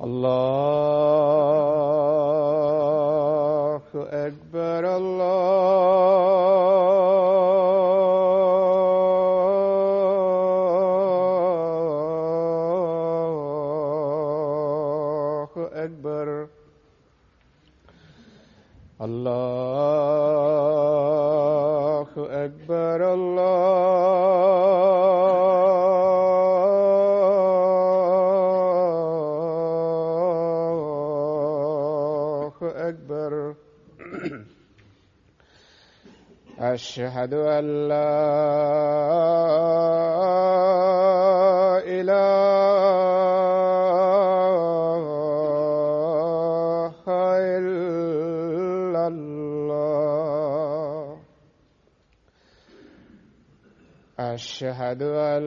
الله أكبر الله أكبر الله أكبر الله أكبر. أشهد أن لا إله إلا الله. أشهد أن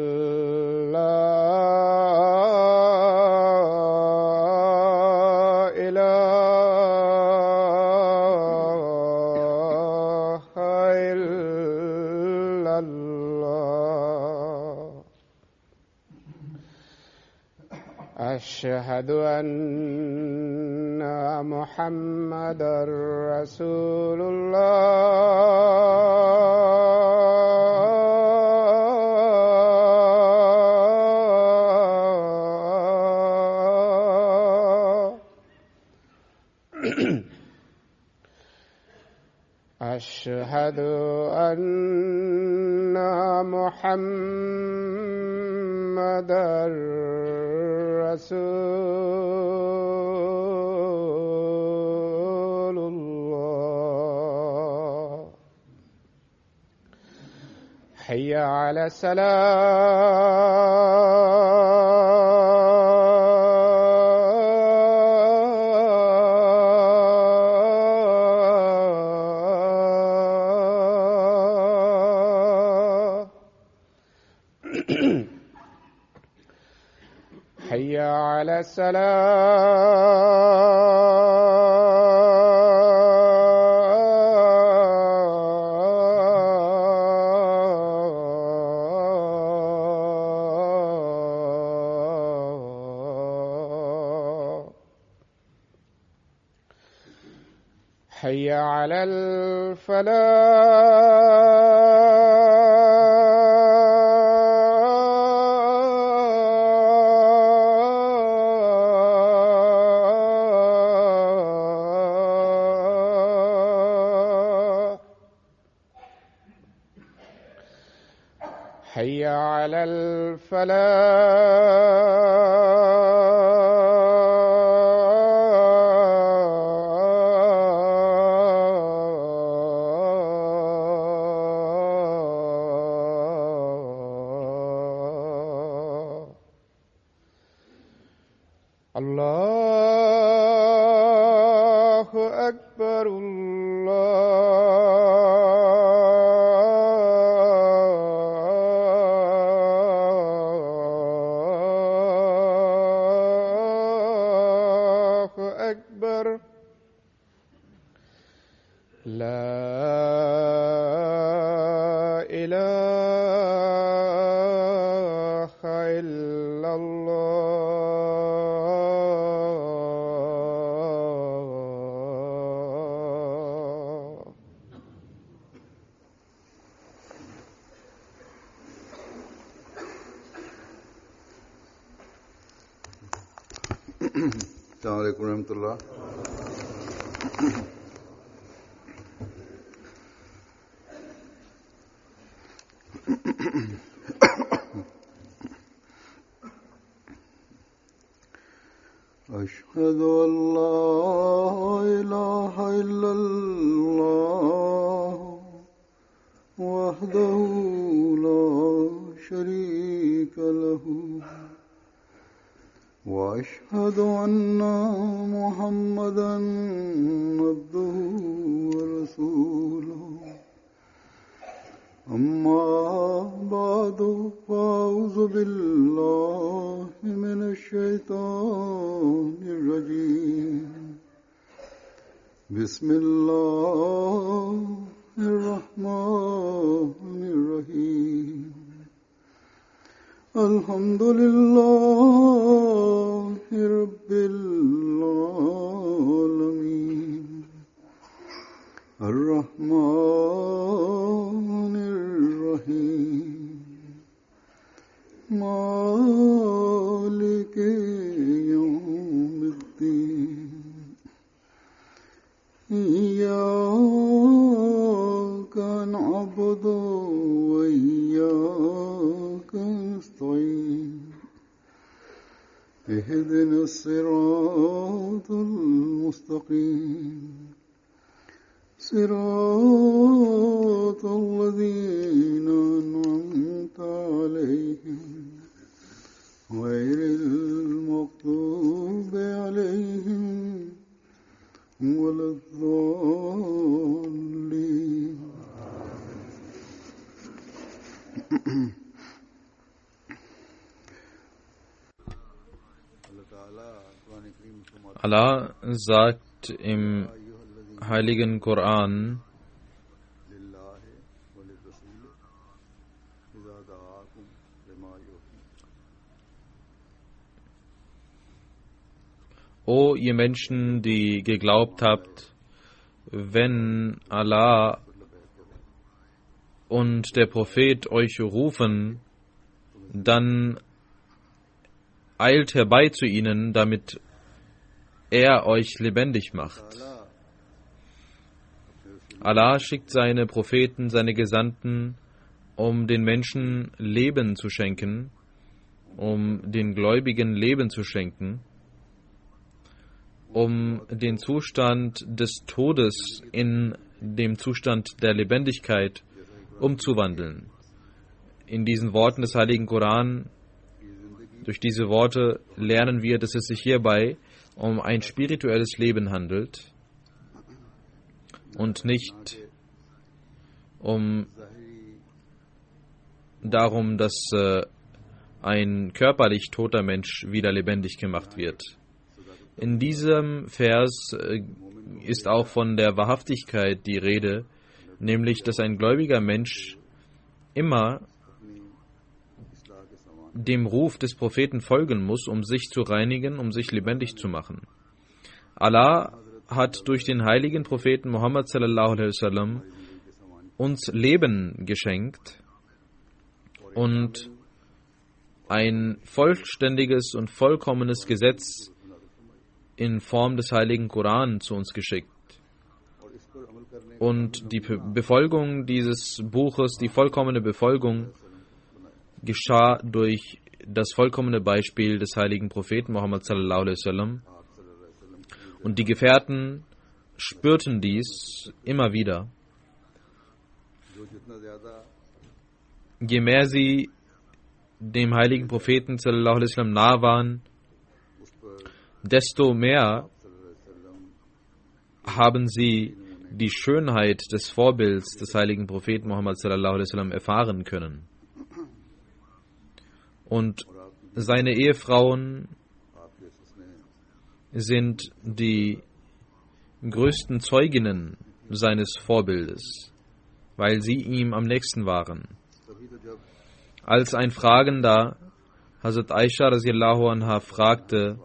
لا إله إلا الله. أشهد أن محمدًا رسول الله. أشهد أن محمدًا رسول الله. حي على الصلاة. حي على الصلاة. حي على الفلاح. حي على الفلاح. الله أكبر الله أكبر. لا إله إلا الله. السلام عليكم ورحمة الله. أشهد أن لا إله إلا الله وحده لا شريك له وأشهد أن محمدًا عبده ورسوله. أما بعد فأعوذ بالله من الشيطان الرجيم. بسم الله الرحمن الرحيم الحمد لله رب العالمين الرحمن الرحيم مالك يوم الدين إياك نعبد وإياك نستعين اهدنا الصراط المستقيم صراط الذين أنعمت عليهم غير المغضوب عليهم ولا الضالين Allah sagt im Heiligen Koran, O ihr Menschen, die geglaubt habt, wenn Allah und der Prophet euch rufen, dann eilt herbei zu ihnen, damit er euch lebendig macht. Allah schickt seine Propheten, seine Gesandten, um den Menschen Leben zu schenken, um den Gläubigen Leben zu schenken, um den Zustand des Todes in den Zustand der Lebendigkeit umzuwandeln. In diesen Worten des Heiligen Koran, durch diese Worte lernen wir, dass es sich hierbei um ein spirituelles Leben handelt und nicht darum, dass ein körperlich toter Mensch wieder lebendig gemacht wird. In diesem Vers ist auch von der Wahrhaftigkeit die Rede, nämlich, dass ein gläubiger Mensch immer dem Ruf des Propheten folgen muss, um sich zu reinigen, um sich lebendig zu machen. Allah hat durch den heiligen Propheten Muhammad sallallahu alaihi wasallam uns Leben geschenkt und ein vollständiges und vollkommenes Gesetz in Form des heiligen Koran zu uns geschickt. Und die Befolgung dieses Buches, die vollkommene Befolgung, geschah durch das vollkommene Beispiel des heiligen Propheten Muhammad sallallahu alaihi wasallam. Und die Gefährten spürten dies immer wieder. Je mehr sie dem heiligen Propheten sallallahu alaihi wasallam nah waren, desto mehr haben sie die Schönheit des Vorbilds des heiligen Propheten Muhammad sallallahu alaihi wasallam erfahren können. Und seine Ehefrauen sind die größten Zeuginnen seines Vorbildes, weil sie ihm am nächsten waren. Als ein Fragender Hazrat Aisha radiallahu anha fragte,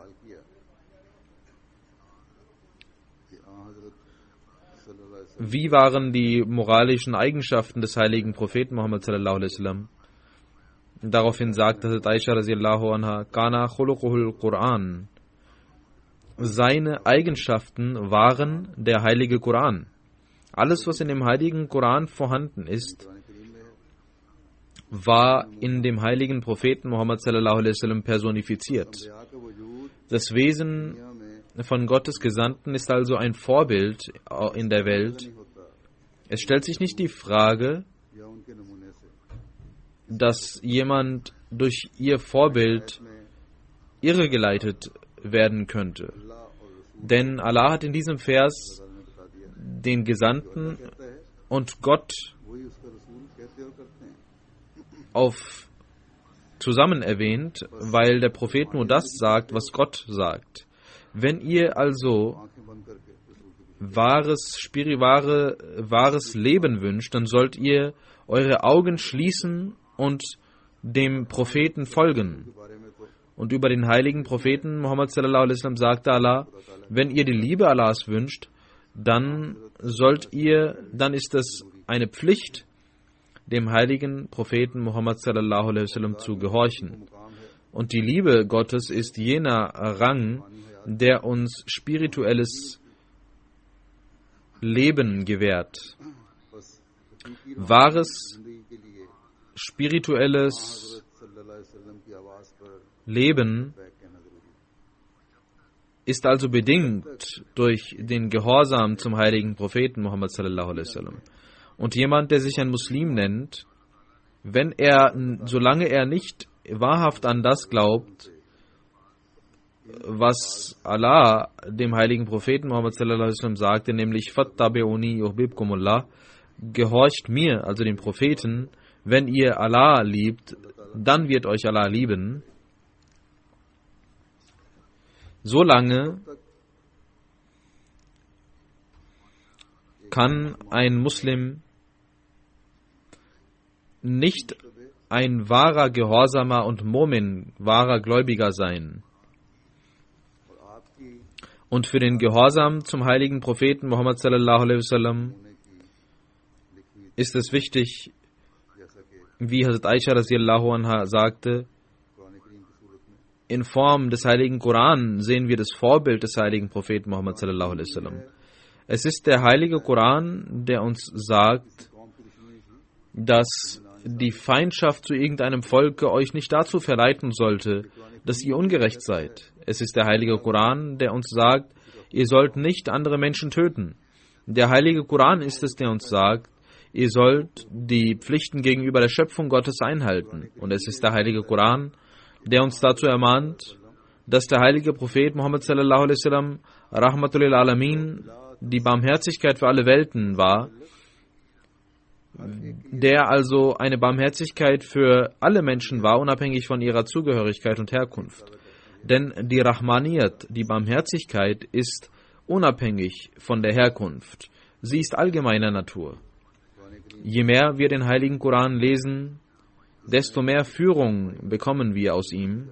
wie waren die moralischen Eigenschaften des heiligen Propheten Muhammad sallallahu alaihi wasallam? Daraufhin sagte Hazrat Aisha radiallahu anha, Kana khuluquhul Quran. Seine Eigenschaften waren der heilige Koran. Alles, was in dem heiligen Koran vorhanden ist, war in dem heiligen Propheten Muhammad sallallahu alaihi wasallam personifiziert. Das Wesen von Gottes Gesandten ist also ein Vorbild in der Welt. Es stellt sich nicht die Frage, dass jemand durch ihr Vorbild irregeleitet werden könnte. Denn Allah hat in diesem Vers den Gesandten und Gott zusammen erwähnt, weil der Prophet nur das sagt, was Gott sagt. Wenn ihr also wahres Leben wünscht, dann sollt ihr eure Augen schließen und dem Propheten folgen. Und über den heiligen Propheten Muhammad sallallahu alaihi wasallam sagte Allah, wenn ihr die Liebe Allahs wünscht, dann ist es eine Pflicht, dem heiligen Propheten Muhammad sallallahu alaihi wasallam zu gehorchen. Und die Liebe Gottes ist jener Rang, der uns spirituelles Leben gewährt. Wahres spirituelles Leben ist also bedingt durch den Gehorsam zum heiligen Propheten Muhammad sallallahu alaihi wasallam. Und jemand, der sich ein Muslim nennt, solange er nicht wahrhaft an das glaubt, was Allah dem heiligen Propheten Muhammad sallallahu alaihi wasallam sagte, nämlich Fattabi'uni yuhbibkumullah, gehorcht mir, also dem Propheten, wenn ihr Allah liebt, dann wird euch Allah lieben. Solange kann ein Muslim nicht ein wahrer Gehorsamer und Mu'min, wahrer Gläubiger sein. Und für den Gehorsam zum heiligen Propheten Muhammad sallallahu alaihi wasallam ist es wichtig, wie Hazrat Aisha radiallahu anha sagte, in Form des heiligen Koran sehen wir das Vorbild des heiligen Propheten Muhammad sallallahu alaihi wasallam. Es ist der heilige Koran, der uns sagt, dass die Feindschaft zu irgendeinem Volke euch nicht dazu verleiten sollte, dass ihr ungerecht seid. Es ist der heilige Koran, der uns sagt, ihr sollt nicht andere Menschen töten. Der heilige Koran ist es, der uns sagt, ihr sollt die Pflichten gegenüber der Schöpfung Gottes einhalten. Und es ist der heilige Koran, der uns dazu ermahnt, dass der heilige Prophet Muhammad sallallahu alaihi wasallam Rahmatul lil Alamin, die Barmherzigkeit für alle Welten war, der also eine Barmherzigkeit für alle Menschen war, unabhängig von ihrer Zugehörigkeit und Herkunft. Denn die Rahmaniyat, die Barmherzigkeit, ist unabhängig von der Herkunft. Sie ist allgemeiner Natur. Je mehr wir den heiligen Koran lesen, desto mehr Führung bekommen wir aus ihm.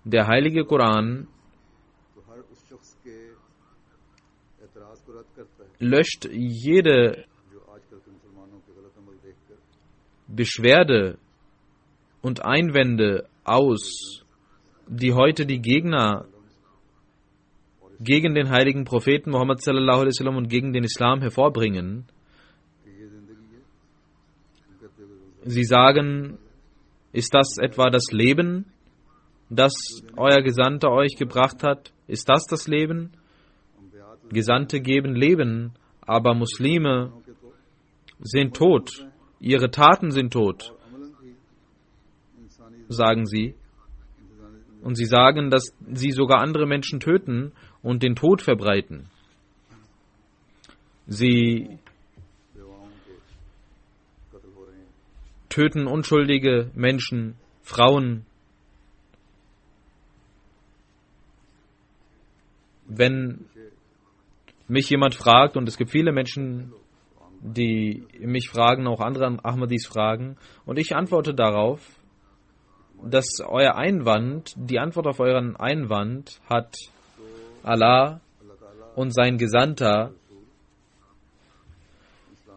Der heilige Koran löscht jede Beschwerde und Einwände aus, die heute die Gegner gegen den heiligen Propheten Muhammad sallallahu alaihi wasallam und gegen den Islam hervorbringen. Sie sagen, ist das etwa das Leben, das euer Gesandter euch gebracht hat? Ist das das Leben? Gesandte geben Leben, aber Muslime sind tot. Ihre Taten sind tot, sagen sie. Und sie sagen, dass sie sogar andere Menschen töten und den Tod verbreiten. Sie töten unschuldige Menschen, Frauen. Wenn mich jemand fragt, und es gibt viele Menschen, die mich fragen, auch andere Ahmadis fragen, und ich antworte darauf, dass euer Einwand, die Antwort auf euren Einwand hat Allah und sein Gesandter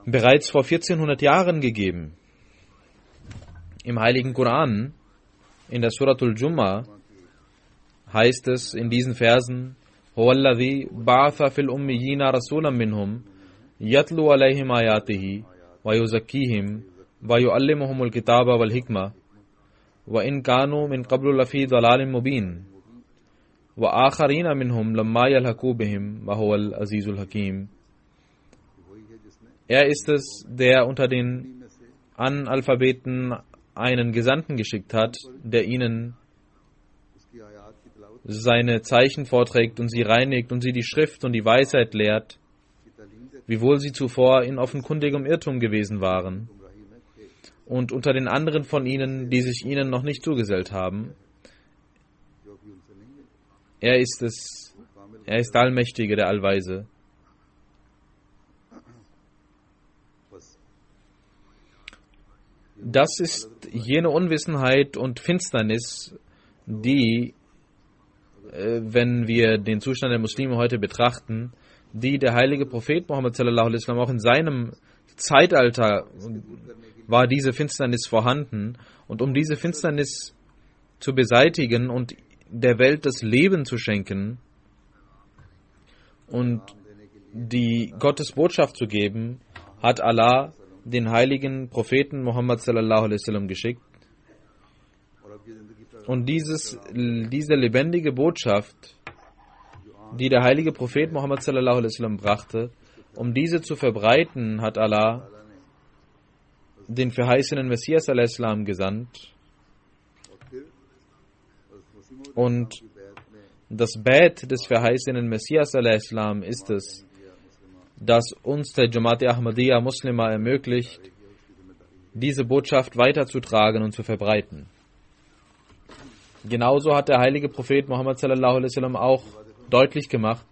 bereits vor 1400 Jahren gegeben. Im heiligen Koran, in der Suratul Jumma, heißt es in diesen Versen, Huwallazi ba'atha fil ummiyina rasulan minhum yatlu alayhim ayatihi wa yuzakkihim wa yuallimuhumul kitaba wal hikma wa in kanu min qablu lafi dalalin mubin wa akharina minhum lamma yalhaqu bihim wa huwal azizul hakim. Er ist es, der unter den Analphabeten einen Gesandten geschickt hat, der ihnen seine Zeichen vorträgt und sie reinigt und sie die Schrift und die Weisheit lehrt, wiewohl sie zuvor in offenkundigem Irrtum gewesen waren. Und unter den anderen von ihnen, die sich ihnen noch nicht zugesellt haben, er ist es, Er ist der Allmächtige, der Allweise. Das ist jene Unwissenheit und Finsternis, die, wenn wir den Zustand der Muslime heute betrachten, die der heilige Prophet Muhammad sallallahu alaihi wasallam auch in seinem Zeitalter war diese Finsternis vorhanden, und um diese Finsternis zu beseitigen und der Welt das Leben zu schenken und die Gottes Botschaft zu geben, hat Allah den heiligen Propheten Muhammad sallallahu alaihi wasallam geschickt. Und diese lebendige Botschaft, die der heilige Prophet Muhammad sallallahu alaihi wasallam brachte, um diese zu verbreiten, hat Allah den verheißenen Messias alaihi salam gesandt. Und das Bett des verheißenen Messias alaihi salam ist es, das uns der Jamaat Ahmadiyya Muslima ermöglicht, diese Botschaft weiterzutragen und zu verbreiten. Genauso hat der heilige Prophet Muhammad sallallahu alaihi wasallam auch deutlich gemacht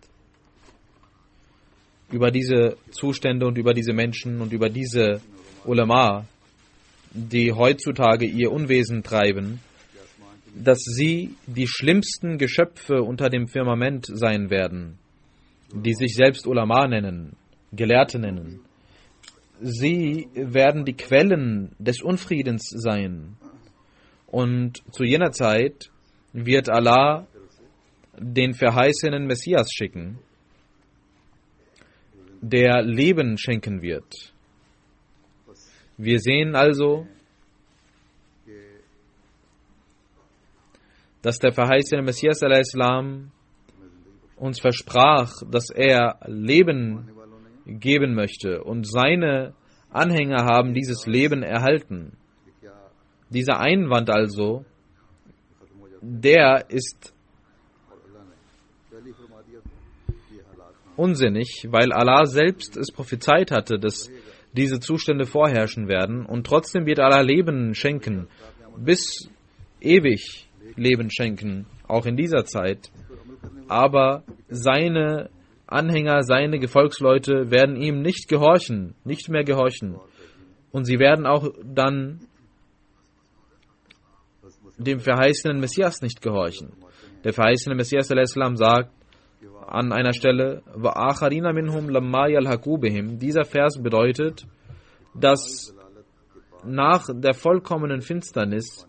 über diese Zustände und über diese Menschen und über diese Ulama, die heutzutage ihr Unwesen treiben, dass sie die schlimmsten Geschöpfe unter dem Firmament sein werden, die sich selbst Ulama nennen, Gelehrte nennen. Sie werden die Quellen des Unfriedens sein. Und zu jener Zeit wird Allah den verheißenen Messias schicken, der Leben schenken wird. Wir sehen also, dass der verheißene Messias al-Islam uns versprach, dass er Leben geben möchte, und seine Anhänger haben dieses Leben erhalten. Dieser Einwand also, der ist unsinnig, weil Allah selbst es prophezeit hatte, dass diese Zustände vorherrschen werden, und trotzdem wird Allah Leben schenken, bis ewig Leben schenken, auch in dieser Zeit. Aber seine Anhänger, seine Gefolgsleute werden ihm nicht gehorchen, nicht mehr gehorchen. Und sie werden auch dann dem verheißenen Messias nicht gehorchen. Der verheißene Messias a.s. sagt an einer Stelle, وَآخَرِينَ مِنْهُمْ لَمَّا يَلْحَقُوا بِهِمْ. Dieser Vers bedeutet, dass nach der vollkommenen Finsternis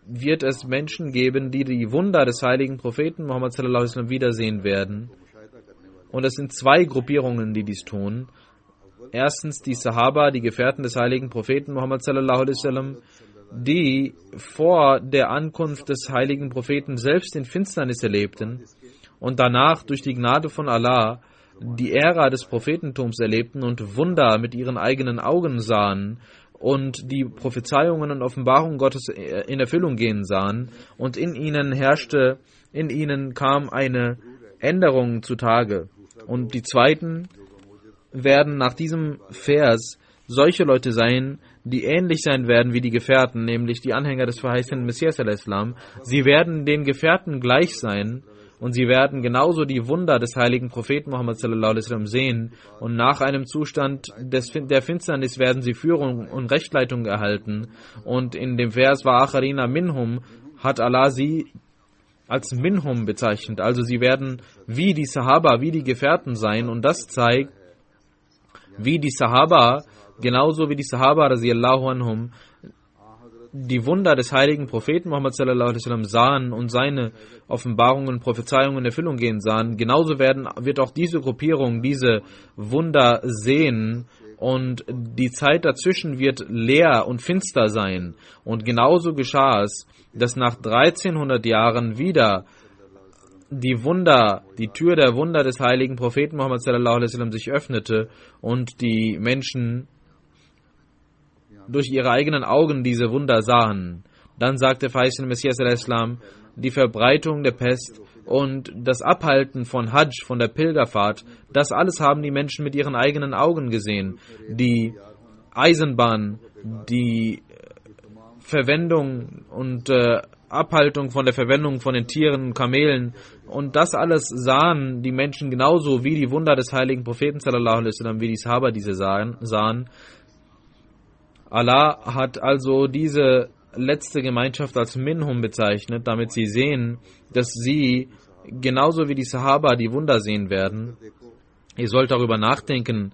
wird es Menschen geben, die die Wunder des heiligen Propheten Muhammad sallallahu alaihi wasallam wiedersehen werden. Und es sind zwei Gruppierungen, die dies tun. Erstens die Sahaba, die Gefährten des heiligen Propheten Muhammad sallallahu alaihi wasallam, die vor der Ankunft des heiligen Propheten selbst in Finsternis erlebten und danach durch die Gnade von Allah die Ära des Prophetentums erlebten und Wunder mit ihren eigenen Augen sahen und die Prophezeiungen und Offenbarungen Gottes in Erfüllung gehen sahen, und in ihnen kam eine Änderung zutage. Und die Zweiten werden nach diesem Vers solche Leute sein, die ähnlich sein werden wie die Gefährten, nämlich die Anhänger des verheißenen Messias al-Islam. Sie werden den Gefährten gleich sein, und sie werden genauso die Wunder des heiligen Propheten Muhammad sallallahu alaihi wasallam sehen, und nach einem Zustand der Finsternis werden sie Führung und Rechtleitung erhalten. Und in dem Vers وَآخَرِينَ مِنْهُمْ hat Allah sie als Minhum bezeichnet, also sie werden wie die Sahaba, wie die Gefährten sein, und das zeigt, wie die Sahaba, genauso wie die Sahaba radiallahu anhum, die Wunder des heiligen Propheten Muhammad sallallahu alaihi wasallam sahen und seine Offenbarungen und Prophezeiungen in Erfüllung gehen sahen, genauso wird auch diese Gruppierung diese Wunder sehen, und die Zeit dazwischen wird leer und finster sein. Und genauso geschah es, dass nach 1300 Jahren wieder die Tür der Wunder des heiligen Propheten Muhammad sallallahu alaihi wasallam sich öffnete und die Menschen durch ihre eigenen Augen diese Wunder sahen. Dann sagte der verheißene Messias al-Islam, die Verbreitung der Pest und das Abhalten von Hajj, von der Pilgerfahrt, das alles haben die Menschen mit ihren eigenen Augen gesehen. Die Eisenbahn, die Verwendung und Abhaltung von der Verwendung von den Tieren und Kamelen. Und das alles sahen die Menschen genauso wie die Wunder des heiligen Propheten sallallahu alaihi wasallam, wie die Sahaba diese sahen. Allah hat also diese letzte Gemeinschaft als Minhum bezeichnet, damit sie sehen, dass sie genauso wie die Sahaba die Wunder sehen werden. Ihr sollt darüber nachdenken,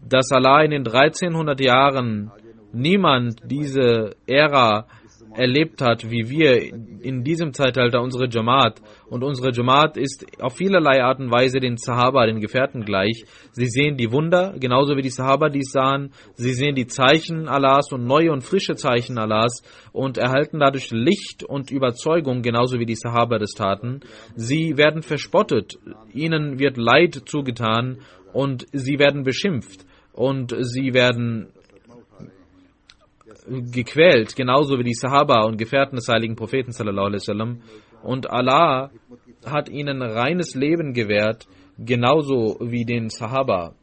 dass Allah in den 1300 Jahren niemand diese Ära erlebt hat, wie wir in diesem Zeitalter unsere Jamaat. Und unsere Jamaat ist auf vielerlei Art und Weise den Sahaba, den Gefährten gleich. Sie sehen die Wunder, genauso wie die Sahaba dies sahen. Sie sehen die Zeichen Allahs und neue und frische Zeichen Allahs und erhalten dadurch Licht und Überzeugung, genauso wie die Sahaba das taten. Sie werden verspottet, ihnen wird Leid zugetan und sie werden beschimpft und sie werden gequält, genauso wie die Sahaba und Gefährten des heiligen Propheten sallallahu alaihi wasallam. Und Allah hat ihnen reines Leben gewährt, genauso wie den Sahaba.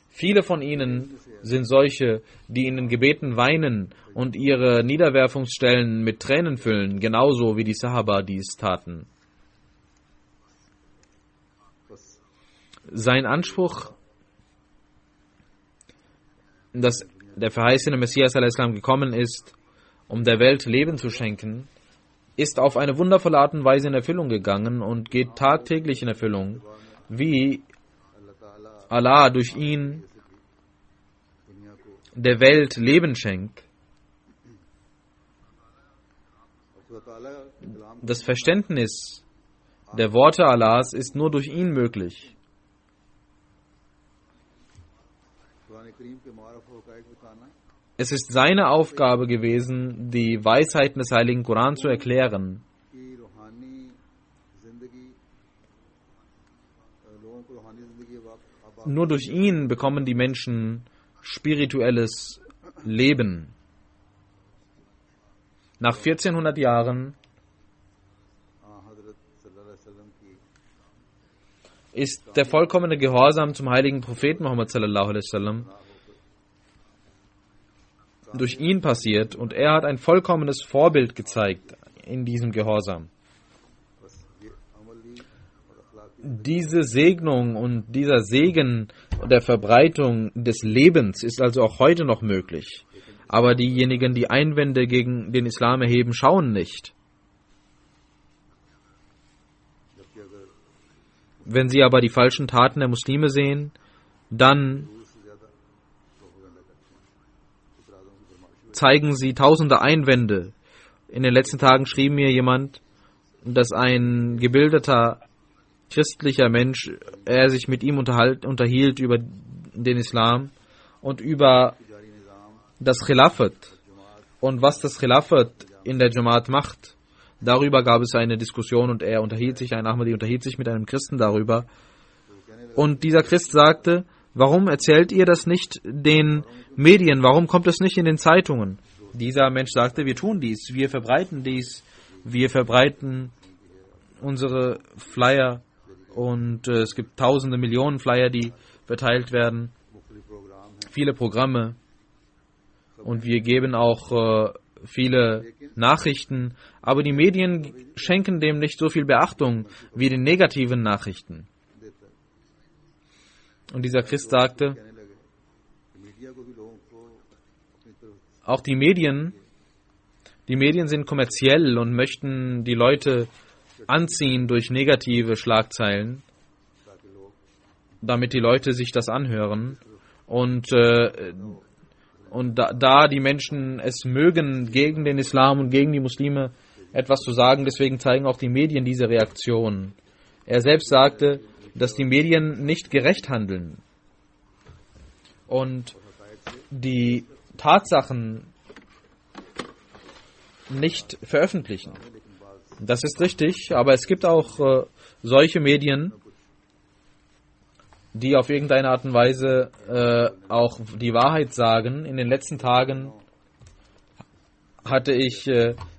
Viele von ihnen sind solche, die in den Gebeten weinen und ihre Niederwerfungsstellen mit Tränen füllen, genauso wie die Sahaba dies taten. Sein Anspruch, dass der verheißene Messias a.s. gekommen ist, um der Welt Leben zu schenken, ist auf eine wundervolle Art und Weise in Erfüllung gegangen und geht tagtäglich in Erfüllung, wie Allah durch ihn der Welt Leben schenkt. Das Verständnis der Worte Allahs ist nur durch ihn möglich. Es ist seine Aufgabe gewesen, die Weisheiten des heiligen Koran zu erklären. Nur durch ihn bekommen die Menschen spirituelles Leben. Nach 1400 Jahren ist der vollkommene Gehorsam zum heiligen Propheten Muhammad sallallahu alaihi wasallam durch ihn passiert und er hat ein vollkommenes Vorbild gezeigt in diesem Gehorsam. Diese Segnung und dieser Segen der Verbreitung des Lebens ist also auch heute noch möglich. Aber diejenigen, die Einwände gegen den Islam erheben, schauen nicht. Wenn sie aber die falschen Taten der Muslime sehen, dann zeigen sie tausende Einwände. In den letzten Tagen schrieb mir jemand, dass ein gebildeter christlicher Mensch, er sich mit ihm unterhielt über den Islam und über das Khilafat und was das Khilafat in der Jamaat macht. Darüber gab es eine Diskussion und ein Ahmadi unterhielt sich mit einem Christen darüber. Und dieser Christ sagte, warum erzählt ihr das nicht den Medien? Warum kommt es nicht in den Zeitungen? Dieser Mensch sagte, wir tun dies, wir verbreiten dies, wir verbreiten unsere Flyer und es gibt tausende, Millionen Flyer, die verteilt werden, viele Programme und wir geben auch viele Nachrichten, aber die Medien schenken dem nicht so viel Beachtung wie den negativen Nachrichten. Und dieser Christ sagte, auch die Medien sind kommerziell und möchten die Leute anziehen durch negative Schlagzeilen, damit die Leute sich das anhören. Und da die Menschen es mögen, gegen den Islam und gegen die Muslime etwas zu sagen, deswegen zeigen auch die Medien diese Reaktion. Er selbst sagte, dass die Medien nicht gerecht handeln und die Tatsachen nicht veröffentlichen. Das ist richtig, aber es gibt auch solche Medien, die auf irgendeine Art und Weise auch die Wahrheit sagen. In den letzten Tagen hatte ich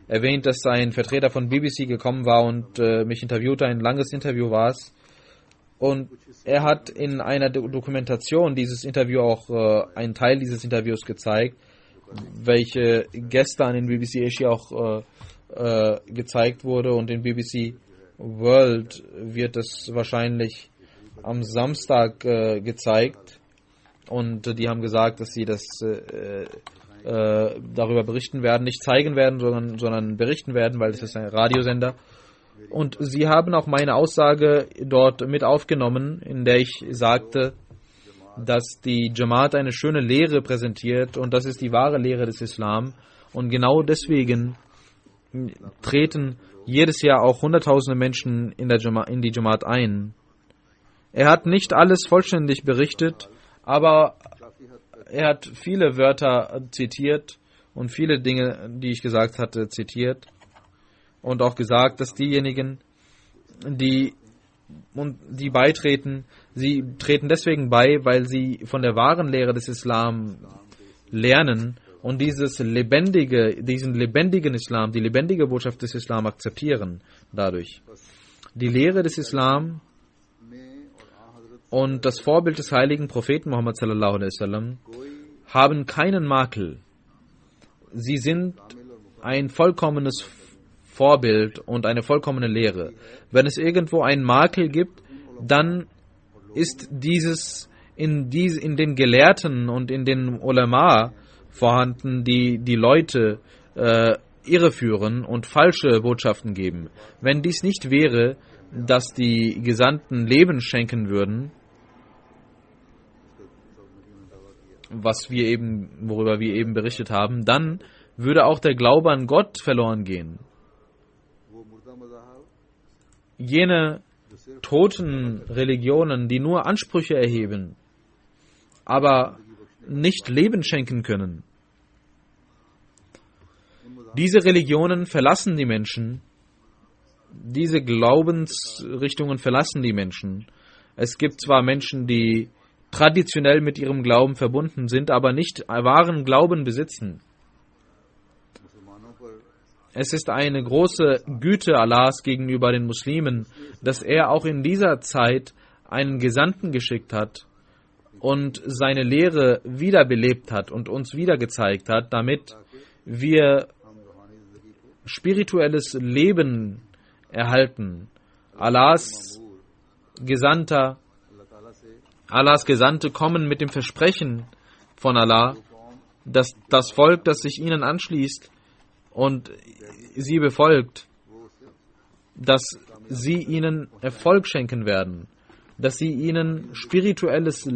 erwähnt, dass ein Vertreter von BBC gekommen war und mich interviewte. Ein langes Interview war es. Und er hat in einer Dokumentation dieses Interview auch einen Teil dieses Interviews gezeigt, welche Gäste an den BBC Asia auch gezeigt wurde, und in BBC World wird es wahrscheinlich am Samstag gezeigt, und die haben gesagt, dass sie das darüber berichten werden, nicht zeigen werden, sondern berichten werden, weil es ist ein Radiosender. Und sie haben auch meine Aussage dort mit aufgenommen, in der ich sagte, dass die Jamaat eine schöne Lehre präsentiert, und das ist die wahre Lehre des Islam, und genau deswegen treten jedes Jahr auch Hunderttausende Menschen in die Jamaat ein. Er hat nicht alles vollständig berichtet, aber er hat viele Wörter zitiert und viele Dinge, die ich gesagt hatte, zitiert, und auch gesagt, dass diejenigen, die beitreten, sie treten deswegen bei, weil sie von der wahren Lehre des Islam lernen und diesen lebendigen Islam, die lebendige Botschaft des Islam akzeptieren dadurch. Die Lehre des Islam und das Vorbild des heiligen Propheten Muhammad sallallahu alaihi wasallam haben keinen Makel. Sie sind ein vollkommenes Vorbild und eine vollkommene Lehre. Wenn es irgendwo einen Makel gibt, dann ist dieses in den Gelehrten und in den Ulama vorhanden, die Leute irreführen und falsche Botschaften geben. Wenn dies nicht wäre, dass die Gesandten Leben schenken würden, worüber wir eben berichtet haben, dann würde auch der Glaube an Gott verloren gehen. Jene toten Religionen, die nur Ansprüche erheben, aber nicht Leben schenken können. Diese Religionen verlassen die Menschen, diese Glaubensrichtungen verlassen die Menschen. Es gibt zwar Menschen, die traditionell mit ihrem Glauben verbunden sind, aber nicht wahren Glauben besitzen. Es ist eine große Güte Allahs gegenüber den Muslimen, dass er auch in dieser Zeit einen Gesandten geschickt hat und seine Lehre wiederbelebt hat und uns wieder gezeigt hat, damit wir spirituelles Leben erhalten. Allahs Gesandte kommen mit dem Versprechen von Allah, dass das Volk, das sich ihnen anschließt und sie befolgt, dass sie ihnen Erfolg schenken werden, dass sie ihnen spirituelles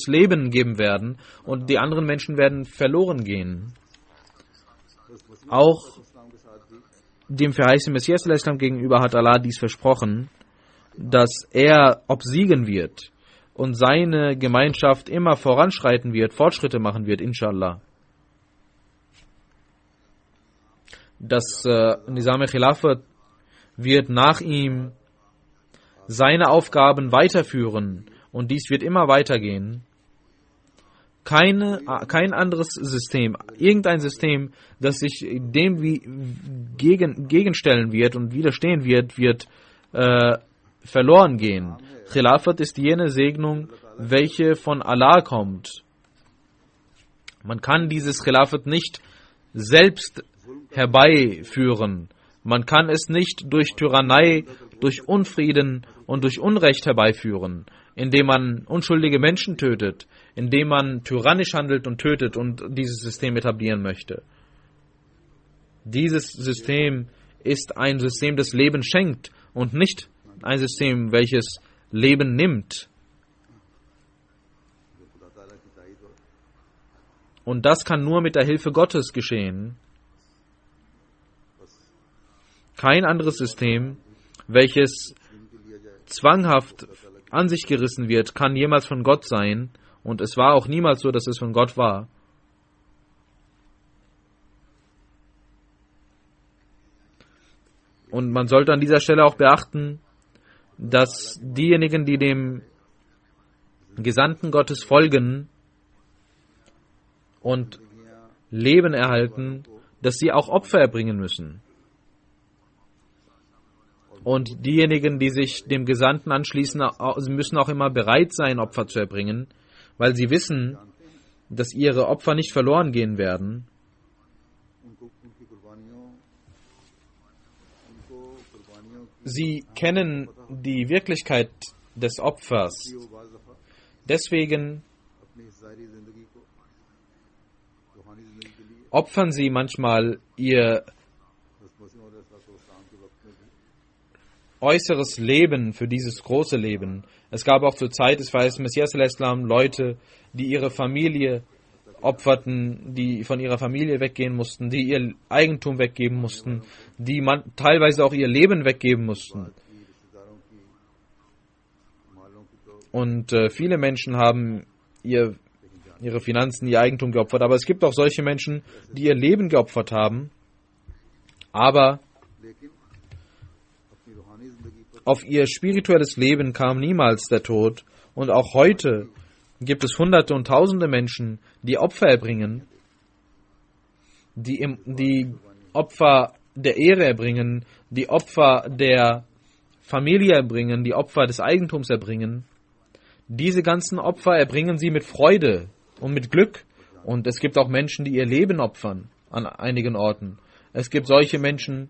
Leben geben werden, und die anderen Menschen werden verloren gehen. Auch dem verheißenen Messias al-Islam gegenüber hat Allah dies versprochen, dass er obsiegen wird und seine Gemeinschaft immer voranschreiten wird, Fortschritte machen wird, inshallah. Das Nizam al-Khilafat wird nach ihm seine Aufgaben weiterführen, und dies wird immer weitergehen. Kein anderes System, irgendein System, das sich dem gegenstellen wird und widerstehen wird verloren gehen. Khilafat ist jene Segnung, welche von Allah kommt. Man kann dieses Khilafat nicht selbst herbeiführen. Man kann es nicht durch Tyrannei, durch Unfrieden und durch Unrecht herbeiführen, indem man unschuldige Menschen tötet, indem man tyrannisch handelt und tötet und dieses System etablieren möchte. Dieses System ist ein System, das Leben schenkt, und nicht ein System, welches Leben nimmt. Und das kann nur mit der Hilfe Gottes geschehen. Kein anderes System, welches zwanghaft an sich gerissen wird, kann jemals von Gott sein, und es war auch niemals so, dass es von Gott war. Und man sollte an dieser Stelle auch beachten, dass diejenigen, die dem Gesandten Gottes folgen und Leben erhalten, dass sie auch Opfer erbringen müssen. Und diejenigen, die sich dem Gesandten anschließen, müssen auch immer bereit sein, Opfer zu erbringen, weil sie wissen, dass ihre Opfer nicht verloren gehen werden. Sie kennen die Wirklichkeit des Opfers. वो बाज़ दफ़ा Deswegen अपनी इस ज़ाहिरी ज़िंदगी को रूहानी ज़िंदगी के लिए opfern sie manchmal ihr मसीह अलैहिस्सलाम के वक्त में भी äußeres Leben für dieses große Leben. Es gab auch zur Zeit des Verheißten Messias al-Islam Leute, die ihre Familie opferten, die von ihrer Familie weggehen mussten, die ihr Eigentum weggeben mussten, die teilweise auch ihr Leben weggeben mussten. की रिश्तेदारों की मालों की तो Und viele Menschen haben ihre Finanzen, ihr Eigentum geopfert. Aber es gibt auch solche Menschen, die ihr Leben geopfert haben, aber लेकिन अपनी रूहानी ज़िंदगी पर auf ihr spirituelles Leben kam niemals der Tod. Und auch heute gibt es Hunderte und Tausende Menschen, die Opfer erbringen, die Opfer der Ehre erbringen, die Opfer der Familie erbringen, die Opfer des Eigentums erbringen. Diese ganzen Opfer erbringen sie mit Freude und mit Glück. Und es gibt auch Menschen, die ihr Leben opfern an einigen Orten. Es gibt solche Menschen,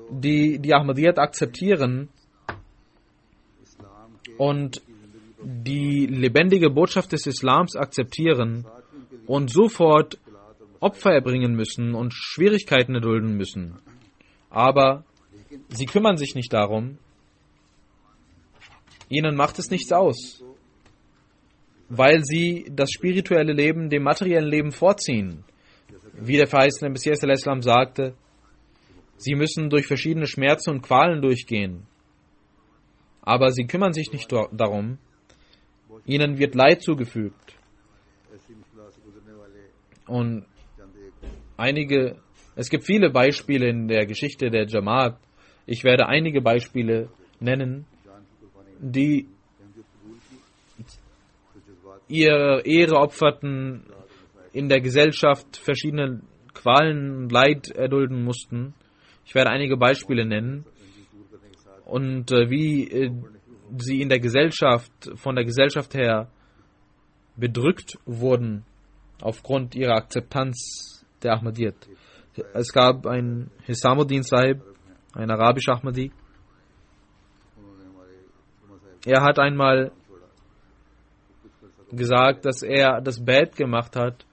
die die Ahmadiyyat akzeptieren इस्लाम के und die lebendige Botschaft des Islams akzeptieren und sofort Opfer erbringen müssen und Schwierigkeiten erdulden müssen. Aber sie kümmern sich nicht darum. Ihnen macht es nichts aus, weil sie das spirituelle Leben dem materiellen Leben vorziehen. Wie der verheißene Messias al-Islam sagte, sie müssen durch verschiedene Schmerzen und Qualen durchgehen. Aber sie kümmern sich nicht darum. Ihnen wird Leid zugefügt. ऐसी मुश्किल से गुजरने वाले Und चंद एक es gibt viele Beispiele in der Geschichte der Jamaat. Ich werde einige Beispiele nennen, जान की कुर्बानी die अहमियत कबूल की तो जज्बात ihre Ehre opferten, in der Gesellschaft verschiedene Qualen und Leid erdulden mussten. Ich werde einige Beispiele nennen. Und wie sie in der Gesellschaft, von der Gesellschaft her bedrückt wurden aufgrund ihrer Akzeptanz der Ahmadiyyat. Es gab einen Hisamuddin Sahib, ein arabischer Ahmadi. उन्होंने हमारे उमर साहब Er hat einmal छोड़ा कुछ कर सकते gesagt, dass er das Bad gemacht hat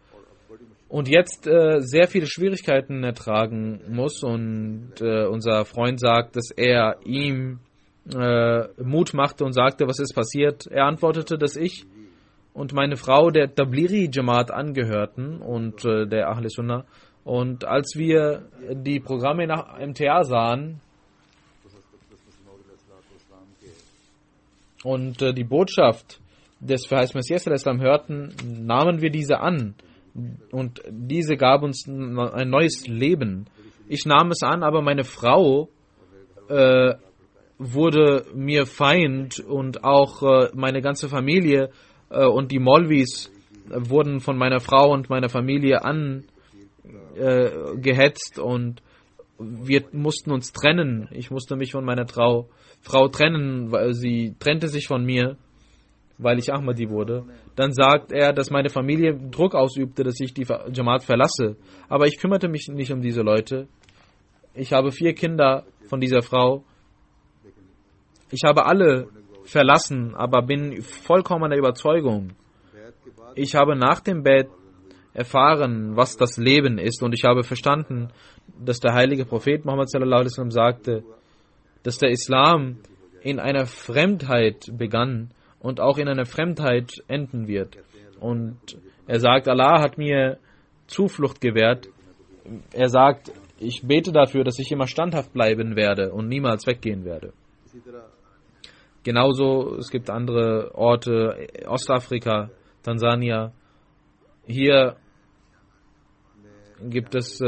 und jetzt sehr viele Schwierigkeiten ertragen muss. Und unser Freund sagt, dass er ihm Mut machte und sagte, was ist passiert? Er antwortete, dass ich und meine Frau der Tabliri Jamaat angehörten und der Ahl Sunnah. Und als wir die Programme nach MTA sahen und die Botschaft des verheißten Messias al-Islam hörten, nahmen wir diese an. Und diese gab uns ein neues Leben. Ich nahm es an, aber meine Frau wurde mir Feind und auch meine ganze Familie und die Molvis wurden von meiner Frau und meiner Familie gehetzt und wir mussten uns trennen. Ich musste mich von meiner Frau trennen, weil sie trennte sich von mir, weil ich Ahmadi wurde. Dann sagt er, dass meine Familie Druck ausübte, dass ich die Jamaat verlasse. Aber ich kümmerte mich nicht um diese Leute. Ich habe 4 Kinder von dieser Frau. Ich habe alle verlassen, aber bin vollkommener Überzeugung. Ich habe nach dem Bett erfahren, was das Leben ist, und ich habe verstanden, dass der heilige Prophet Muhammad sallallahu alaihi wasallam sagte, dass der Islam in einer Fremdheit begann und auch in einer Fremdheit enden wird. Und er sagt, Allah hat mir Zuflucht gewährt. Er sagt, ich bete dafür, dass ich immer standhaft bleiben werde und niemals weggehen werde. इसी तरह Genauso, es gibt andere Orte, Ostafrika, Tansania. Hier gibt es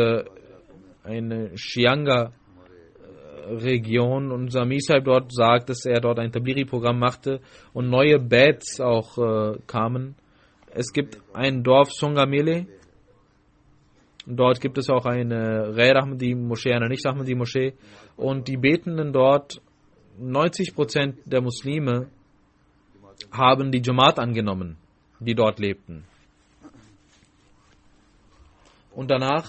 eine Shianga-Region und Sami Sahib dort sagt, dass er dort ein Tabliri-Programm machte und neue Beds auch kamen. Es gibt ein Dorf Songamele. Dort gibt es auch eine Ghair Ahmadi Moschee, eine Nicht-Ahmadi Moschee. Und die Betenden dort, 90% der Muslime haben die Jamaat angenommen, die dort lebten. Und danach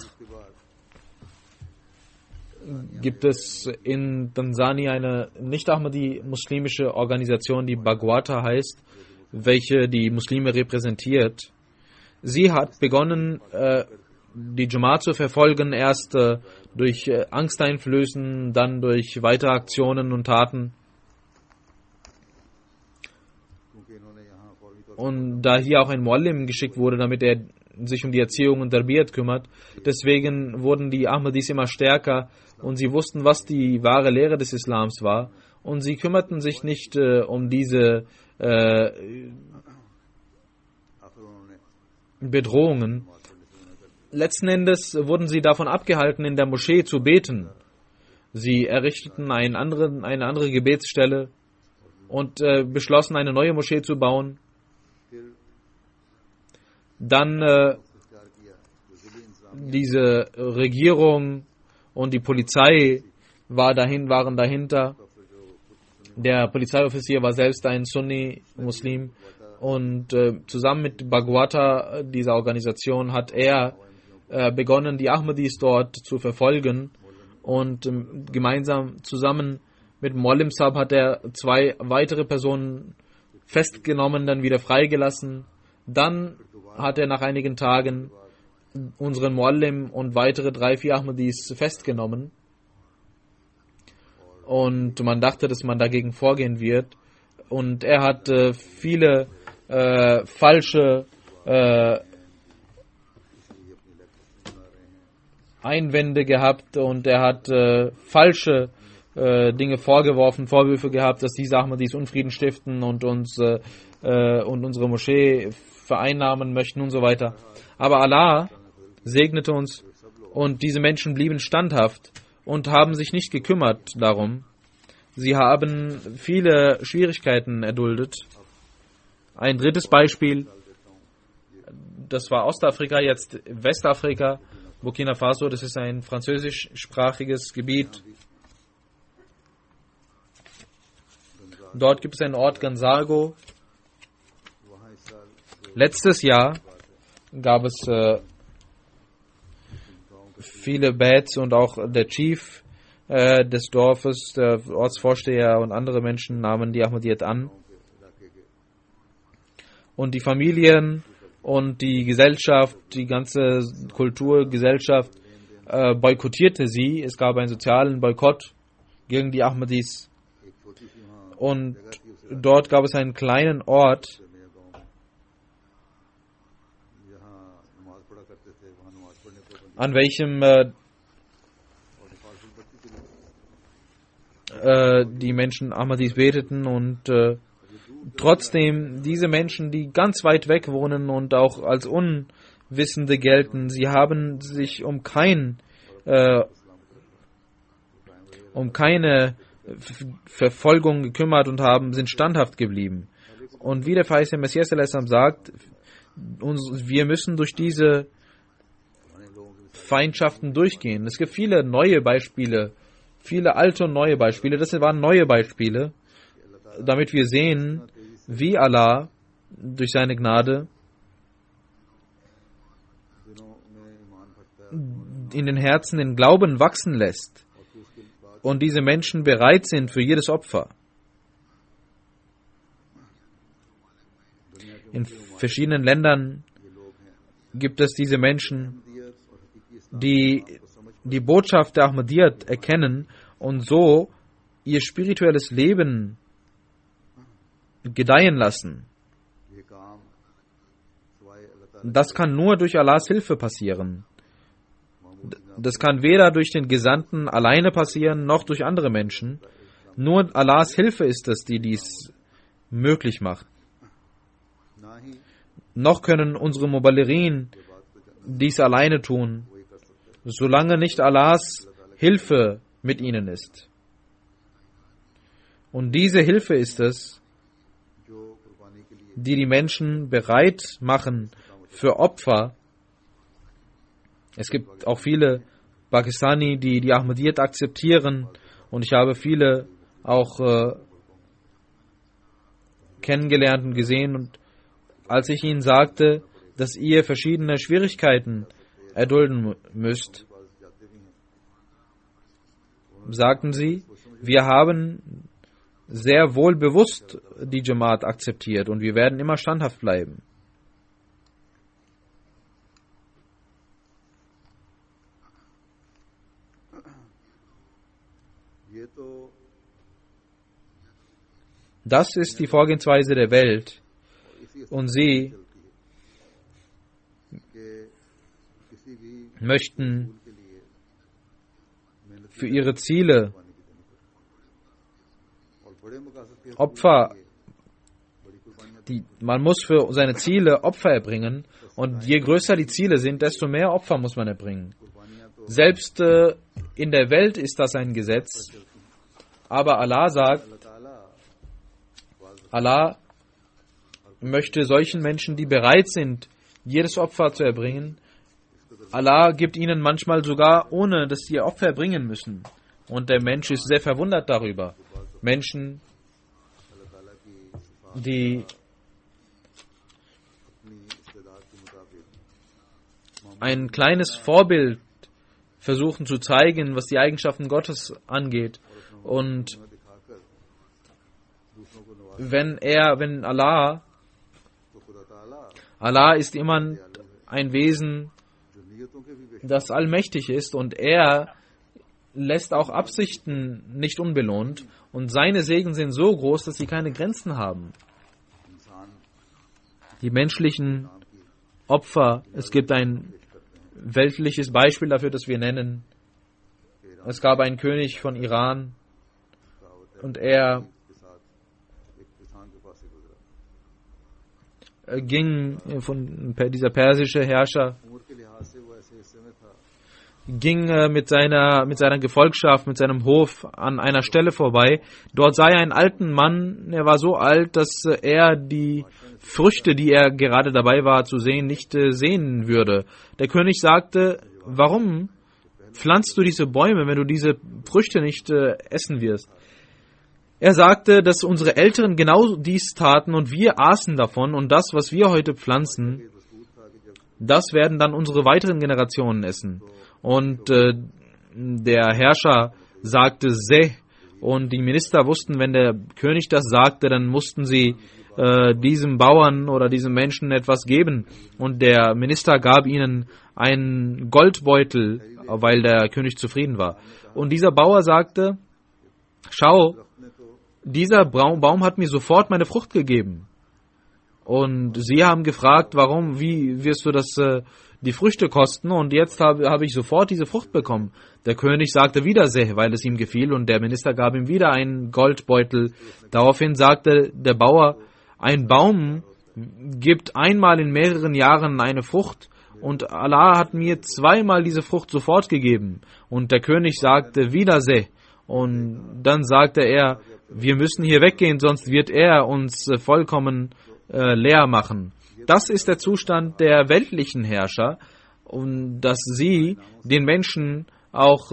gibt es in Tansania eine nicht-Ahmadi-muslimische Organisation, die Bagwata heißt, welche die Muslime repräsentiert. Sie hat begonnen, die Jamaat zu verfolgen, erst durch Angsteinflößen, dann durch weitere Aktionen und Taten. Und da hier auch ein Muallim geschickt wurde, damit er sich um die Erziehung und Tarbiyat kümmert, deswegen wurden die Ahmadis immer stärker und sie wussten, was die wahre Lehre des Islams war, und sie kümmerten sich nicht um diese Bedrohungen. Letzten Endes wurden sie davon abgehalten, in der Moschee zu beten. Sie errichteten eine andere Gebetsstelle und beschlossen, eine neue Moschee zu bauen. Dann diese Regierung und die Polizei waren dahinter. Der Polizeioffizier war selbst ein Sunni-Muslim und zusammen mit Bagwata, dieser Organisation, hat er begonnen, die Ahmadis dort zu verfolgen, und gemeinsam zusammen mit Muallim Sahib hat er 2 weitere Personen festgenommen, dann wieder freigelassen. Dann hat er nach einigen Tagen unseren Muallim und weitere 3-4 Ahmadis festgenommen. Und man dachte, dass man dagegen vorgehen wird. Und er hat viele falsche Einwände gehabt, und er hat falsche Dinge Vorwürfe gehabt, dass diese Ahmadis Unfrieden stiften und uns und unsere Moschee vereinnahmen möchten und so weiter. Aber Allah segnete uns, und diese Menschen blieben standhaft und haben sich nicht gekümmert darum. Sie haben viele Schwierigkeiten erduldet. Ein drittes Beispiel, das war Ostafrika, jetzt Westafrika, Burkina Faso, das ist ein französischsprachiges Gebiet. Dort gibt es einen Ort, Gansago. Letztes Jahr gab es viele Bats, und auch der Chief des Dorfes, der Ortsvorsteher und andere Menschen nahmen die Ahmadiyyat an. Und die Familien und die Gesellschaft, die ganze Kulturgesellschaft boykottierte sie. Es gab einen sozialen Boykott gegen die Ahmadis. Und dort gab es einen kleinen Ort, an welchem die Menschen Ahmadis beteten, und trotzdem diese Menschen, die ganz weit weg wohnen und auch als Unwissende gelten, sie haben sich um keine Verfolgung gekümmert und sind standhaft geblieben. Und wie der verheißene Messias sagt, wir müssen durch diese Feindschaften durchgehen. Es gibt viele neue Beispiele, viele alte und neue Beispiele. Das waren neue Beispiele, damit wir sehen, wie Allah durch seine Gnade in den Herzen den Glauben wachsen lässt und diese Menschen bereit sind für jedes Opfer. In verschiedenen Ländern gibt es diese Menschen, die die Botschaft der Ahmadiyyat erkennen und so ihr spirituelles Leben gedeihen lassen. Das kann nur durch Allahs Hilfe passieren. Das kann weder durch den Gesandten alleine passieren, noch durch andere Menschen. Nur Allahs Hilfe ist es, die dies möglich macht. Noch können unsere Muballighin dies alleine tun, solange nicht Allahs Hilfe mit ihnen ist. Und diese Hilfe ist es, die die Menschen bereit machen für Opfer. Es gibt auch viele Pakistani, die die Ahmadiyyat akzeptieren, und ich habe viele auch kennengelernt und gesehen, und als ich ihnen sagte, dass ihr verschiedene Schwierigkeiten erdulden müsst, sagten sie, wir haben sehr wohl bewusst die Jamaat akzeptiert und wir werden immer standhaft bleiben. ये तो Das ist die Vorgehensweise der Welt इसी und sie चलती है कि किसी भी möchten school के लिए मेहनत für ihre Ziele करवाने की देनी पड़ती है और बड़े मकासद के Opfer, बड़ी कुर्बानियां man muss für seine Ziele Opfer erbringen und je größer die Ziele sind, desto mehr Opfer muss man erbringen. कुर्बानियां तो Selbst in der Welt ist das ein Gesetz, aber Allah sagt, अल्लाह ताला Allah möchte solchen Menschen, die bereit sind, jedes Opfer zu erbringen, Allah gibt ihnen manchmal sogar, ohne dass sie ihr Opfer erbringen müssen. Und der Mensch ist sehr verwundert darüber. Menschen, अल्लाह ताला की सिफात die अपनी इस्तेदाद के मुताबिक ein kleines Vorbild versuchen zu zeigen, was die Eigenschaften Gottes angeht. Und में दिखाकर दूसरों को नवाज wenn Allah, तो खुदा ताला Allah ist jemand, ein Wesen, जो नियतों के भी बेशक das allmächtig ist und er lässt auch Absichten nicht unbelohnt und seine Segen sind so groß, dass sie keine Grenzen haben. इंसान Die menschlichen Opfer, es gibt ein weltliches Beispiel dafür, das wir nennen. Es gab einen König von Iran und er के साथ एक किसान के पास से गुजरा ging von dieser persische Herrscher उम्र के लिहाज से वो ऐसे हिस्से में था ging mit seiner Gefolgschaft, mit seinem Hof an einer Stelle vorbei. Dort sah er einen alten Mann, er war so alt, dass er die Früchte, die er gerade dabei war zu sehen, nicht sehen würde. Der König sagte, warum pflanzt du diese Bäume, wenn du diese Früchte nicht essen wirst? Er sagte, dass unsere Eltern genau dies taten und wir aßen davon und das, was wir heute pflanzen, das werden dann unsere weiteren Generationen essen. Und der Herrscher sagte Seh und die Minister wussten, wenn der König das sagte, dann mussten sie diesem Bauern oder diesem Menschen etwas geben. Und der Minister gab ihnen einen Goldbeutel, weil der König zufrieden war. Und dieser Bauer sagte, schau, dieser Baum hat mir sofort meine Frucht gegeben. Und sie haben gefragt, warum, wie wirst du das, die Früchte kosten? Und jetzt habe ich sofort diese Frucht bekommen. Der König sagte wieder Seh, weil es ihm gefiel. Und der Minister gab ihm wieder einen Goldbeutel. Daraufhin sagte der Bauer, ein Baum gibt einmal in mehreren Jahren eine Frucht. Und Allah hat mir zweimal diese Frucht sofort gegeben. Und der König sagte wieder Seh. Und dann sagte er, wir müssen hier weggehen, sonst wird er uns vollkommen leer machen. Das ist der Zustand der weltlichen Herrscher, und dass sie den Menschen auch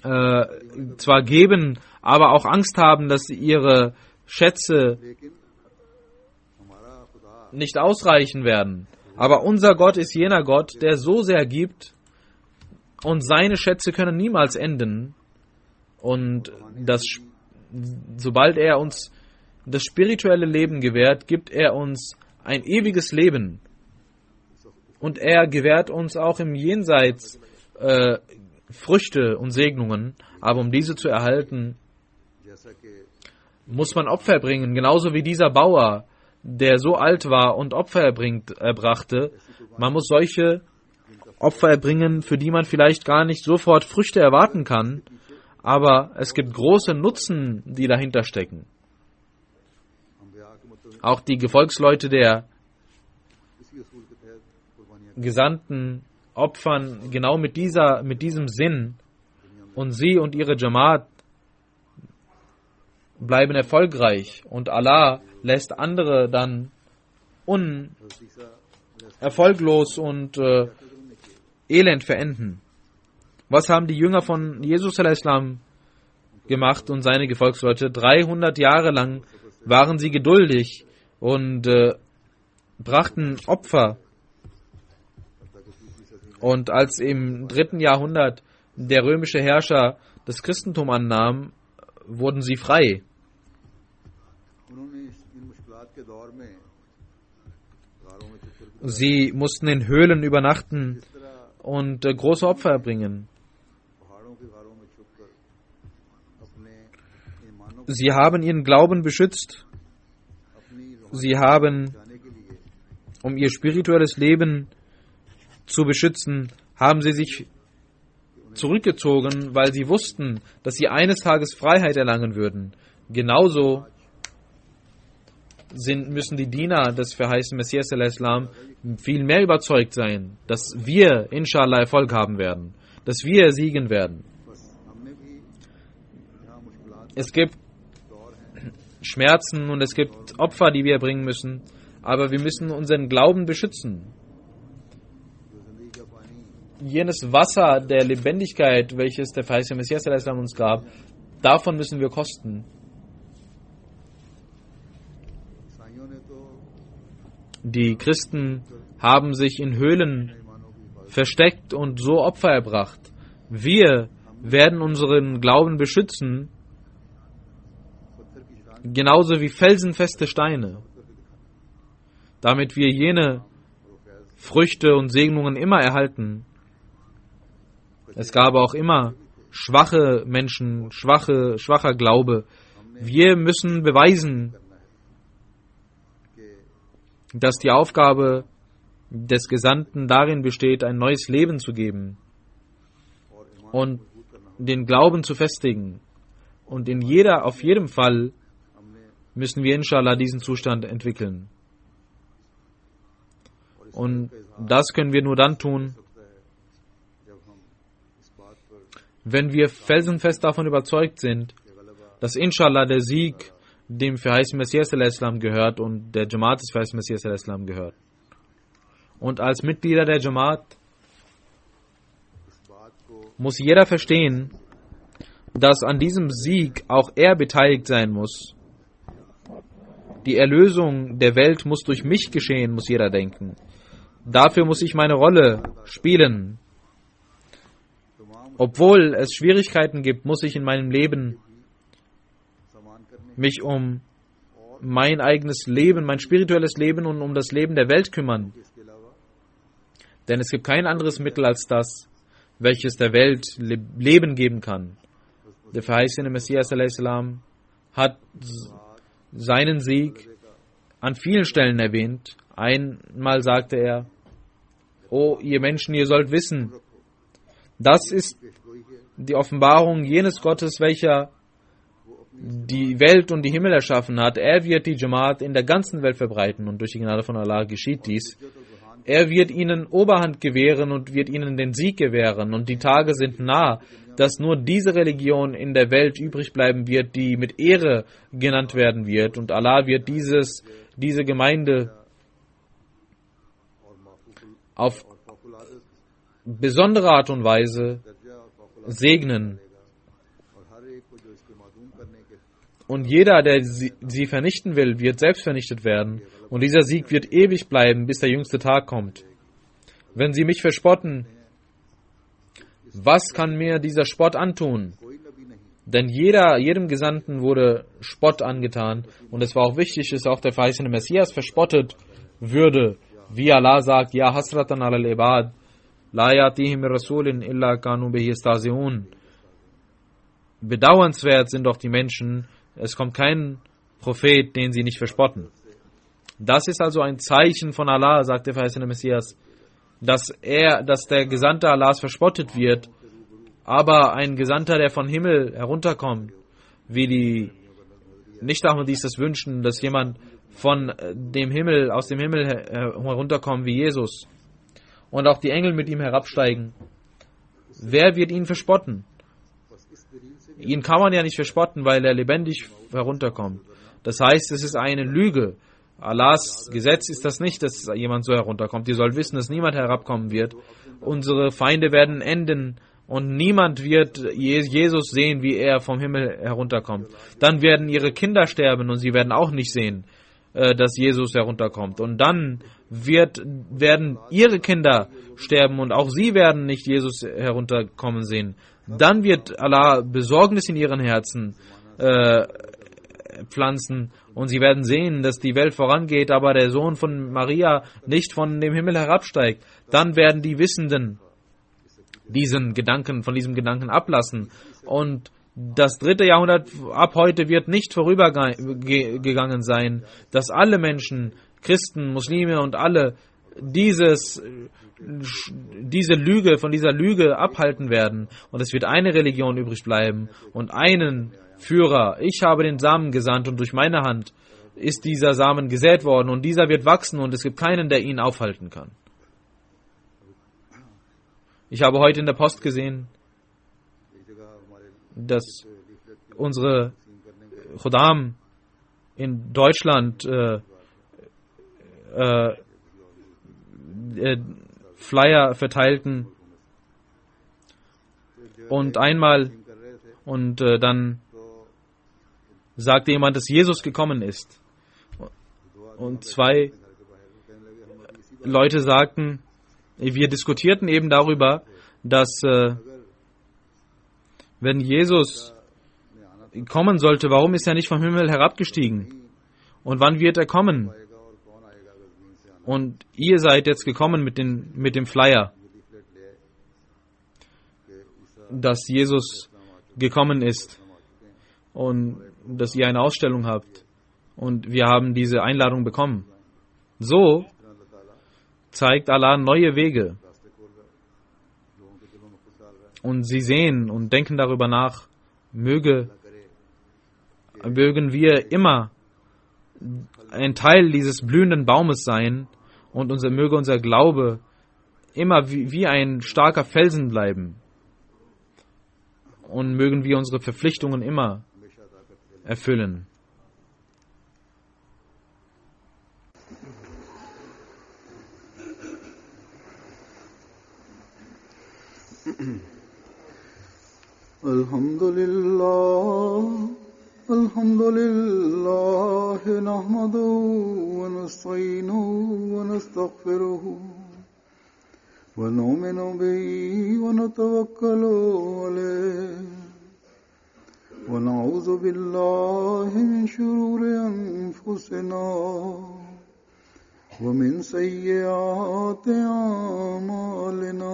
zwar geben, aber auch Angst haben, dass ihre Schätze nicht ausreichen werden. Aber unser Gott ist jener Gott, der so sehr gibt, und seine Schätze können niemals enden. Und sobald er uns das spirituelle Leben gewährt, gibt er uns ein ewiges Leben. Und er gewährt uns auch im Jenseits Früchte und Segnungen. Aber um diese zu erhalten, muss man Opfer bringen. Genauso wie dieser Bauer, der so alt war und Opfer erbrachte. Man muss solche Opfer erbringen, für die man vielleicht gar nicht sofort Früchte erwarten kann. Aber es gibt große Nutzen, die dahinter stecken. Auch die Gefolgsleute der Gesandten opfern genau mit diesem Sinn, und sie und ihre Jamaat bleiben erfolgreich und Allah lässt andere dann erfolglos und elend verenden. Was haben die Jünger von Jesus a.s. gemacht und seine Gefolgsleute? 300 Jahre lang waren sie geduldig und brachten Opfer. Und als im 3. Jahrhundert der römische Herrscher das Christentum annahm, wurden sie frei. उन्होंने इन मुश्किलात के दौर में गारों में छुपकर Sie mussten in Höhlen übernachten und große Opfer erbringen. पहाड़ों के गारों में छुपकर अपने ईमानों Sie haben ihren Glauben beschützt. अपनी Sie haben, जाने के लिए um ihr spirituelles Leben zu beschützen, haben sie sich zurückgezogen, weil sie wussten, dass sie eines Tages Freiheit erlangen würden. Genauso müssen die Diener des verheißenen Messias al-Islam viel mehr überzeugt sein, dass wir inshallah Erfolg haben werden, dass wir siegen werden. बस हमने भी यहाँ मुश्किलात Es gibt दौर हैं Schmerzen und es gibt Opfer, die wir bringen müssen, aber wir müssen unseren Glauben beschützen. जो जिंदगी का पानी Jenes Wasser der Lebendigkeit, welches der verheißene Messias al-Islam uns gab, davon müssen wir kosten. ईसाइयों ने तो Die Christen haben sich in Höhlen ईमानों की हिफाजत versteckt und so Opfer erbracht. Wir werden unseren Glauben beschützen, पत्थर की चट्टान genauso wie felsenfeste Steine, damit wir jene Früchte und Segnungen immer erhalten. Es gab auch immer schwache Menschen, schwacher Glaube. Wir müssen beweisen, dass die Aufgabe des Gesandten darin besteht, ein neues Leben zu geben und den Glauben zu festigen. Und auf jedem Fall müssen wir inshallah diesen Zustand entwickeln. Und das können wir nur dann tun, जब हम इस बात पर wenn wir felsenfest davon überzeugt sind, dass inshallah der Sieg dem verheißenen Messias al-Islam gehört und der Jamaat des verheißenen Messias al-Islam gehört. Und als Mitglieder der Jamaat इस बात को muss jeder verstehen, dass an diesem Sieg auch er beteiligt sein muss. Die Erlösung der Welt muss durch mich geschehen, muss jeder denken. Dafür muss ich meine Rolle spielen. Obwohl es Schwierigkeiten gibt, muss ich in meinem Leben समान करने mich um mein eigenes Leben, mein spirituelles Leben und um das Leben der Welt kümmern. इसके अलावा Denn es gibt kein anderes Mittel als das, welches der Welt Leben geben kann. Der verheißene Messias al-Islam hat seinen Sieg an vielen Stellen erwähnt. Einmal sagte er, O ihr Menschen, ihr sollt wissen, das ist die Offenbarung jenes Gottes, welcher die Welt und die Himmel erschaffen hat. Er wird die Jamaat in der ganzen Welt verbreiten und durch die Gnade von Allah geschieht dies. Er wird ihnen Oberhand gewähren und wird ihnen den Sieg gewähren und die Tage sind nah, dass nur diese Religion in der Welt übrig bleiben wird, die mit Ehre genannt werden wird und Allah wird diese Gemeinde auf besondere Art und Weise segnen. और हर एक को जो इसके मादूम करने के Und jeder, der sie vernichten will, wird selbst vernichtet werden. Und dieser Sieg wird ewig bleiben, bis der jüngste Tag kommt. Wenn sie mich verspotten, was kann mir dieser Spott antun? कोई नबी नहीं Denn jedem Gesandten wurde Spott angetan. Und es war auch wichtig, dass auch der verheißene Messias verspottet würde. Wie Allah sagt, Ja hasratan alal ibad, la yatihim rasulin illa kanu bihi yastahzi'un. Bedauernswert sind doch die Menschen, es kommt kein Prophet, den sie nicht verspotten. Das ist also ein Zeichen von Allah, sagt der verheißene Messias, dass der Gesandte Allahs verspottet wird, aber ein Gesandter, der vom Himmel herunterkommt, wie die Nicht-Ahmadis das wünschen, dass jemand aus dem Himmel herunterkommt wie Jesus und auch die Engel mit ihm herabsteigen. Wer wird ihn verspotten? Ihn kann man ja nicht verspotten, weil er lebendig herunterkommt. Das heißt, es ist eine Lüge. Allahs Gesetz ist das nicht, dass jemand so herunterkommt. Ihr sollt wissen, dass niemand herabkommen wird. Unsere Feinde werden enden und niemand wird Jesus sehen, wie er vom Himmel herunterkommt. Dann werden ihre Kinder sterben und sie werden auch nicht sehen. dass Jesus herunterkommt. Und dann werden ihre Kinder sterben und auch sie werden nicht Jesus herunterkommen sehen. Dann wird Allah Besorgnis in ihren Herzen pflanzen und sie werden sehen, dass die Welt vorangeht, aber der Sohn von Maria nicht von dem Himmel herabsteigt. Dann werden die Wissenden von diesem Gedanken ablassen. Und das 3. Jahrhundert ab heute wird nicht vorübergegangen sein, dass alle Menschen, Christen, Muslime und alle von dieser Lüge abhalten werden. Und es wird eine Religion übrig bleiben und einen Führer. Ich habe den Samen gesandt und durch meine Hand ist dieser Samen gesät worden und dieser wird wachsen und es gibt keinen, der ihn aufhalten kann. Ich habe heute in der Post gesehen, dass unsere Khuddam in Deutschland Flyer verteilten und dann sagte jemand, dass Jesus gekommen ist. Und 2 Leute sagten, wir diskutierten eben darüber, dass wenn Jesus kommen sollte, warum ist er nicht vom Himmel herabgestiegen? Und wann wird er kommen? Und ihr seid jetzt gekommen mit dem Flyer, dass Jesus gekommen ist und dass ihr eine Ausstellung habt. Und wir haben diese Einladung bekommen. So zeigt Allah neue Wege. Und sie sehen und denken darüber nach, mögen wir immer ein Teil dieses blühenden Baumes sein und möge unser Glaube immer wie ein starker Felsen bleiben. Und mögen wir unsere Verpflichtungen immer erfüllen. Alhamdulillah, nahmaduhu wa nasta'inuhu wa nastaghfiruhu wa nu'minu bihi wa natawakkalu alayhi wa na'udhu billahi min shururi anfusina wa min sayyiati a'malina.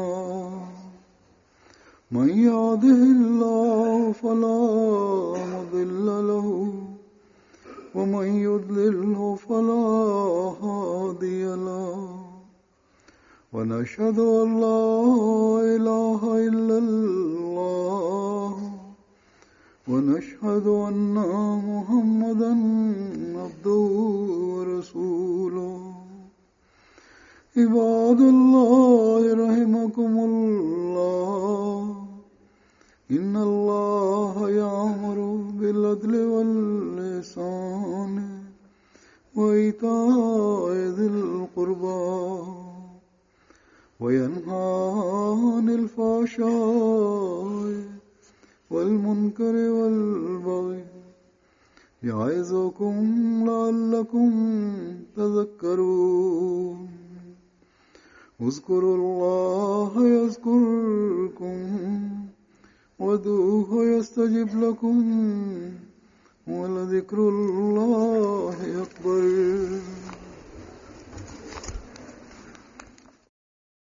من يهده الله فلا مضل له ومن يضلله فلا هادي له ونشهد أن لا إله إلا الله ونشهد أن محمدا عبده ورسوله عباد الله رحمكم الله إن الله يأمر بالعدل والإحسان وإيتاء ذي القربى وينهى عن الفحشاء والمنكر والبغي يعظكم لعلكم تذكرون اذكروا الله يذكركم وادعوه يستجب لكم ولذكر الله